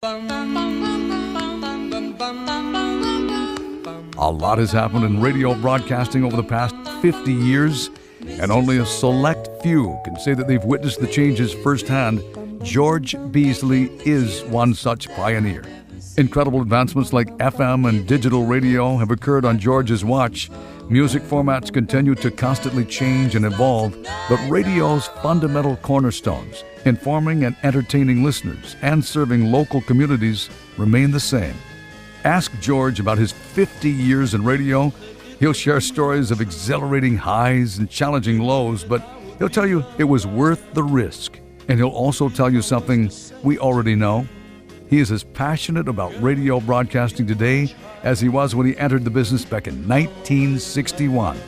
A lot has happened in radio broadcasting over the past 50 years, and only a select few can say that they've witnessed the changes firsthand. George Beasley is one such pioneer. Incredible advancements like FM and digital radio have occurred on George's watch. Music formats continue to constantly change and evolve, but radio's fundamental cornerstones, informing and entertaining listeners and serving local communities, remain the same. Ask George about his 50 years in radio. He'll share stories of exhilarating highs and challenging lows, but he'll tell you it was worth the risk. And he'll also tell you something we already know. He is as passionate about radio broadcasting today as he was when he entered the business back in 1961.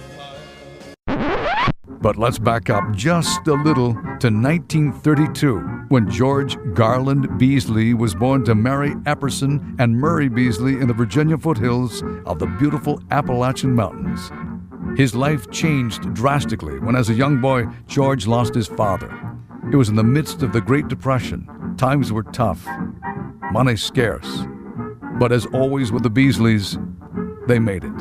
But let's back up just a little to 1932, when George Garland Beasley was born to Mary Epperson and Murray Beasley in the Virginia foothills of the beautiful Appalachian Mountains. His life changed drastically when, as a young boy, George lost his father. It was in the midst of the Great Depression. Times were tough, money scarce. But as always with the Beasleys, they made it.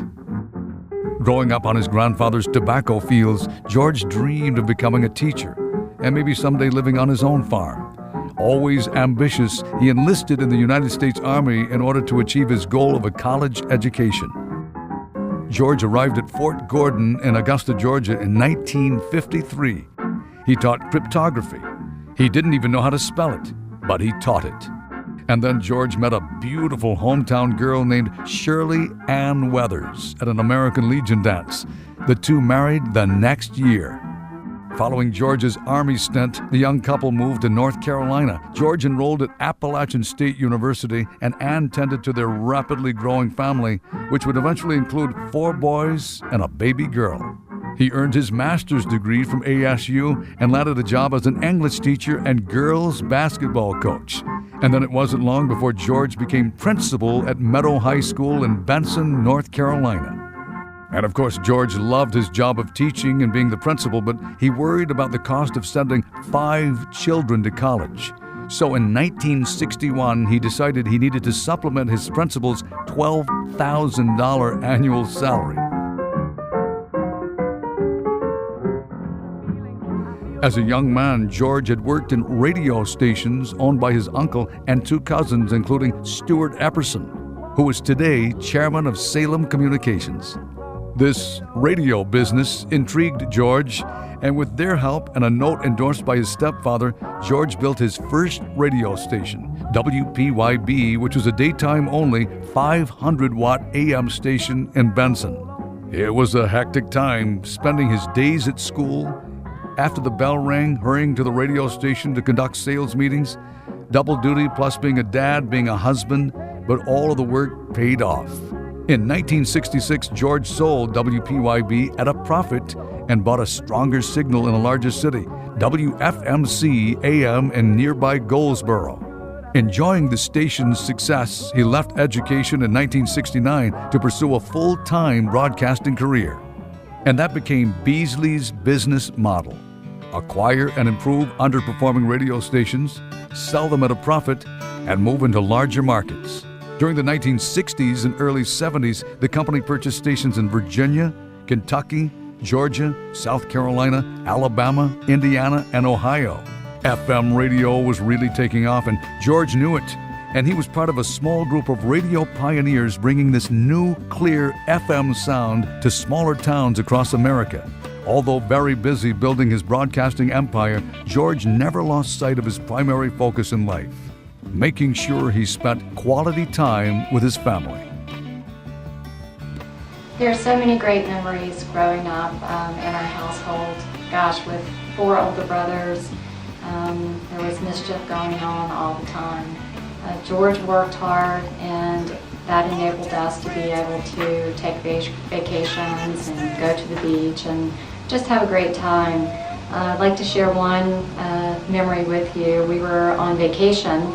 Growing up on his grandfather's tobacco fields, George dreamed of becoming a teacher and maybe someday living on his own farm. Always ambitious, he enlisted in the United States Army in order to achieve his goal of a college education. George arrived at Fort Gordon in Augusta, Georgia in 1953. He taught cryptography. He didn't even know how to spell it, but he taught it. And then George met a beautiful hometown girl named Shirley Ann Weathers at an American Legion dance. The two married the next year. Following George's Army stint, the young couple moved to North Carolina. George enrolled at Appalachian State University, and Ann tended to their rapidly growing family, which would eventually include 4 boys and a baby girl. He earned his master's degree from ASU and landed a job as an English teacher and girls basketball coach. And then it wasn't long before George became principal at Meadow High School in Benson, North Carolina. And of course, George loved his job of teaching and being the principal, but he worried about the cost of sending 5 children to college. So in 1961, he decided he needed to supplement his principal's $12,000 annual salary. As a young man, George had worked in radio stations owned by his uncle and 2 cousins, including Stuart Epperson, who is today chairman of Salem Communications. This radio business intrigued George, and with their help and a note endorsed by his stepfather, George built his first radio station, WPYB, which was a daytime-only 500-watt AM station in Benson. It was a hectic time, spending his days at school, after the bell rang, hurrying to the radio station to conduct sales meetings, double duty plus being a dad, being a husband, but all of the work paid off. In 1966, George sold WPYB at a profit and bought a stronger signal in a larger city, WFMC AM in nearby Goldsboro. Enjoying the station's success, he left education in 1969 to pursue a full-time broadcasting career. And that became Beasley's business model. Acquire and improve underperforming radio stations, sell them at a profit, and move into larger markets. During the 1960s and early 70s, the company purchased stations in Virginia, Kentucky, Georgia, South Carolina, Alabama, Indiana, and Ohio. FM radio was really taking off, and George knew it. And he was part of a small group of radio pioneers bringing this new, clear FM sound to smaller towns across America. Although very busy building his broadcasting empire, George never lost sight of his primary focus in life, making sure he spent quality time with his family. There are so many great memories growing up in our household. Gosh, with 4 older brothers, there was mischief going on all the time. George worked hard, and that enabled us to be able to take vacations and go to the beach and just have a great time. I'd like to share one memory with you. We were on vacation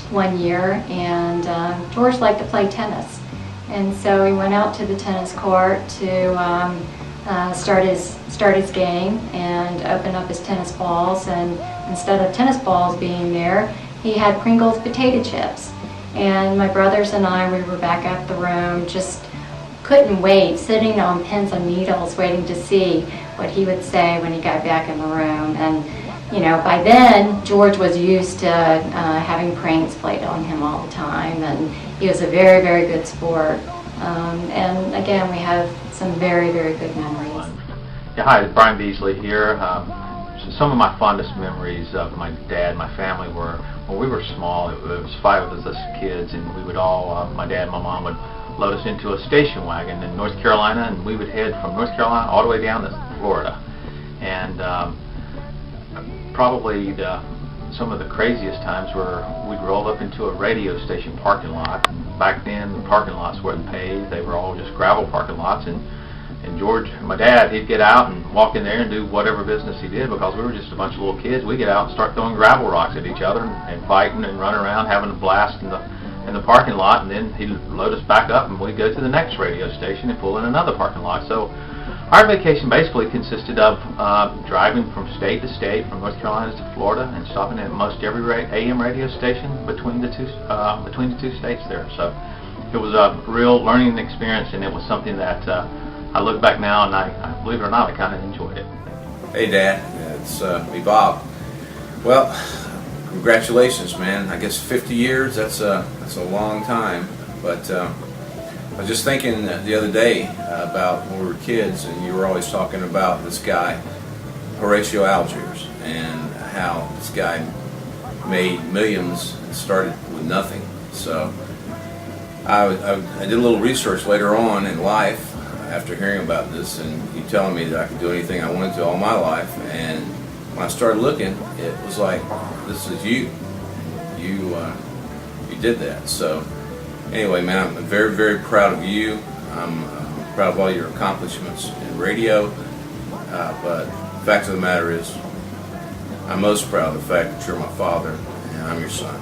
one year, and George liked to play tennis. And so he went out to the tennis court to start his game and open up his tennis balls. And instead of tennis balls being there, he had Pringles potato chips. And my brothers and I, we were back at the room, just couldn't wait, sitting on pins and needles, waiting to see what he would say when he got back in the room. And you know, by then, George was used to having pranks played on him all the time, and he was a very, very good sport. And again, we have some very, very good memories. Yeah, hi, it's Brian Beasley here. Some of my fondest memories of my dad and my family were when we were small. It was 5 of us as kids, and we would all, my dad and my mom would load us into a station wagon in North Carolina, and we would head from North Carolina all the way down to Florida. And probably some of the craziest times were we'd roll up into a radio station parking lot. And back then, the parking lots weren't paved; they were all just gravel parking lots. And George, my dad, he'd get out and walk in there and do whatever business he did, because we were just a bunch of little kids. We'd get out and start throwing gravel rocks at each other and fighting and running around, having a blast in the parking lot. And then he'd load us back up, and we'd go to the next radio station and pull in another parking lot. So our vacation basically consisted of driving from state to state, from North Carolina to Florida, and stopping at most every AM radio station between the two states there. So it was a real learning experience, and it was something that I look back now, and I believe it or not, I kind of enjoyed it. Hey, Dad. It's me, Bob. Well, congratulations, man. I guess 50 years, that's a long time. But I was just thinking the other day about when we were kids, and you were always talking about this guy, Horatio Algiers, and how this guy made millions and started with nothing. So I did a little research later on in life after hearing about this, and you telling me that I could do anything I wanted to all my life. And when I started looking, it was like, this is you. You did that. So anyway, man, I'm very, very proud of you. I'm proud of all your accomplishments in radio. But the fact of the matter is, I'm most proud of the fact that you're my father and I'm your son.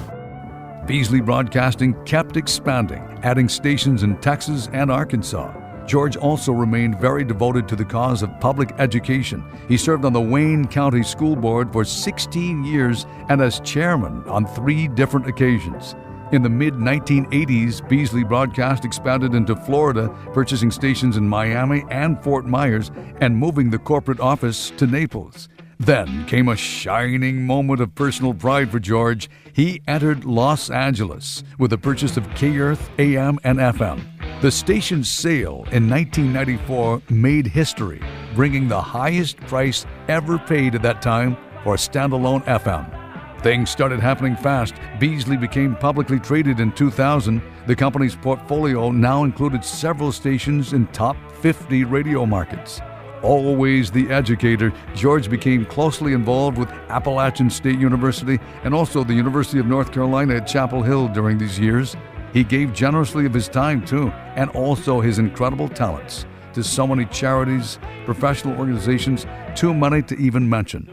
Beasley Broadcasting kept expanding, adding stations in Texas and Arkansas. George also remained very devoted to the cause of public education. He served on the Wayne County School Board for 16 years and as chairman on 3 different occasions. In the mid-1980s, Beasley Broadcast expanded into Florida, purchasing stations in Miami and Fort Myers and moving the corporate office to Naples. Then came a shining moment of personal pride for George. He entered Los Angeles with the purchase of K-Earth AM and FM. The station's sale in 1994 made history, bringing the highest price ever paid at that time for standalone FM. Things started happening fast. Beasley became publicly traded in 2000. The company's portfolio now included several stations in top 50 radio markets. Always the educator, George became closely involved with Appalachian State University and also the University of North Carolina at Chapel Hill during these years. He gave generously of his time, too, and also his incredible talents to so many charities, professional organizations, too many to even mention.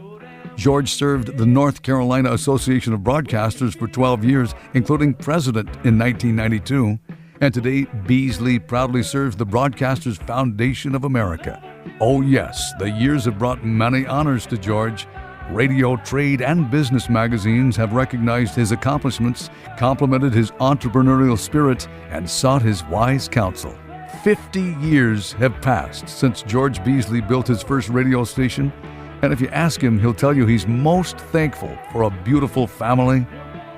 George served the North Carolina Association of Broadcasters for 12 years, including president in 1992. And today, Beasley proudly serves the Broadcasters Foundation of America. Oh yes, the years have brought many honors to George. Radio, trade, and business magazines have recognized his accomplishments, complimented his entrepreneurial spirit, and sought his wise counsel. 50 years have passed since George Beasley built his first radio station, and if you ask him, he'll tell you he's most thankful for a beautiful family,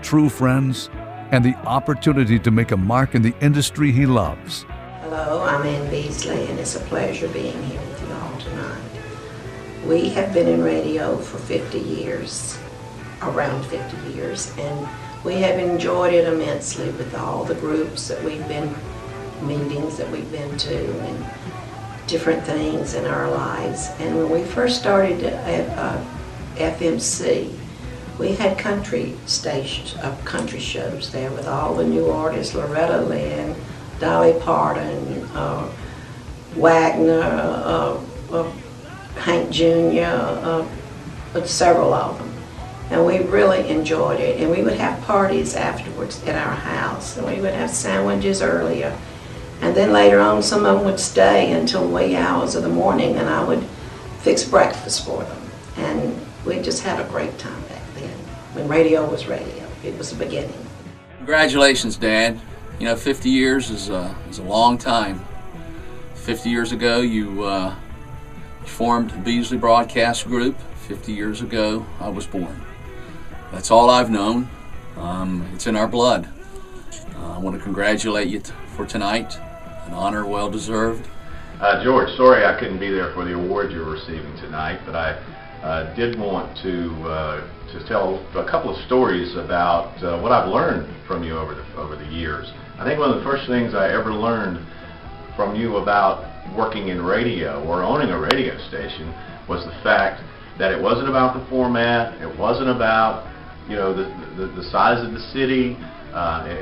true friends, and the opportunity to make a mark in the industry he loves. Hello, I'm Ann Beasley, and it's a pleasure being here with you all tonight. We have been in radio for 50 years, around 50 years, and we have enjoyed it immensely with all the groups that we've been, meetings that we've been to, and different things in our lives. And when we first started at FMC, we had country stations, country shows there with all the new artists, Loretta Lynn, Dolly Parton, Wagner, Hank Jr., several of them. And we really enjoyed it. And we would have parties afterwards at our house, and we would have sandwiches earlier. And then later on, some of them would stay until wee hours of the morning, and I would fix breakfast for them. And we just had a great time back then, when radio was radio. it was a beginning. Congratulations, Dad. 50 years is a long time. 50 years ago, you formed the Beasley Broadcast Group. 50 years ago, I was born. That's all I've known. It's in our blood. I want to congratulate you for tonight. An honor well deserved. George, sorry I couldn't be there for the award you're receiving tonight, but I did want to tell a couple of stories about what I've learned from you over the years. I think one of the first things I ever learned from you about working in radio or owning a radio station was the fact that it wasn't about the format, it wasn't about the size of the city,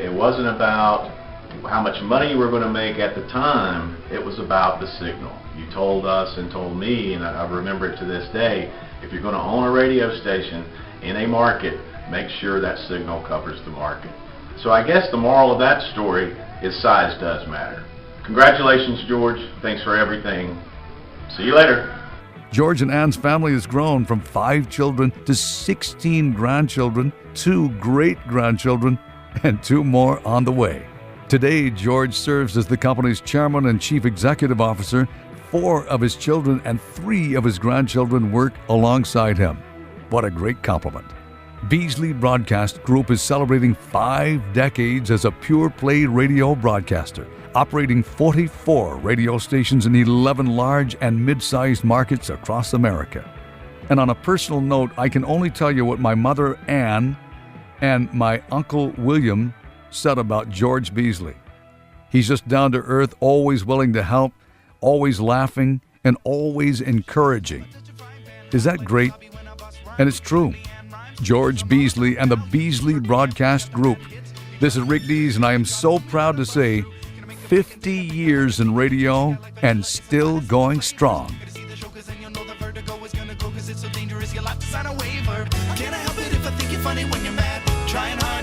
it wasn't about how much money you were going to make at the time. It was about the signal. You told us and told me, and I remember it to this day, if you're going to own a radio station in a market, make sure that signal covers the market. So I guess the moral of that story is size does matter. Congratulations, George. Thanks for everything. See you later. George and Ann's family has grown from 5 children to 16 grandchildren, 2 great-grandchildren, and 2 more on the way. Today, George serves as the company's chairman and chief executive officer. 4 of his children and 3 of his grandchildren work alongside him. What a great compliment. Beasley Broadcast Group is celebrating 5 decades as a pure-play radio broadcaster, operating 44 radio stations in 11 large and mid-sized markets across America. And on a personal note, I can only tell you what my mother, Ann, and my uncle, William, said about George Beasley. He's just down to earth, always willing to help, always laughing, and always encouraging. Is that great? And it's true. George Beasley and the Beasley Broadcast Group. This is Rick Dees, and I am so proud to say 50 years in radio and still going strong. Can't I help it if I think you're funny when you're mad? Trying hard.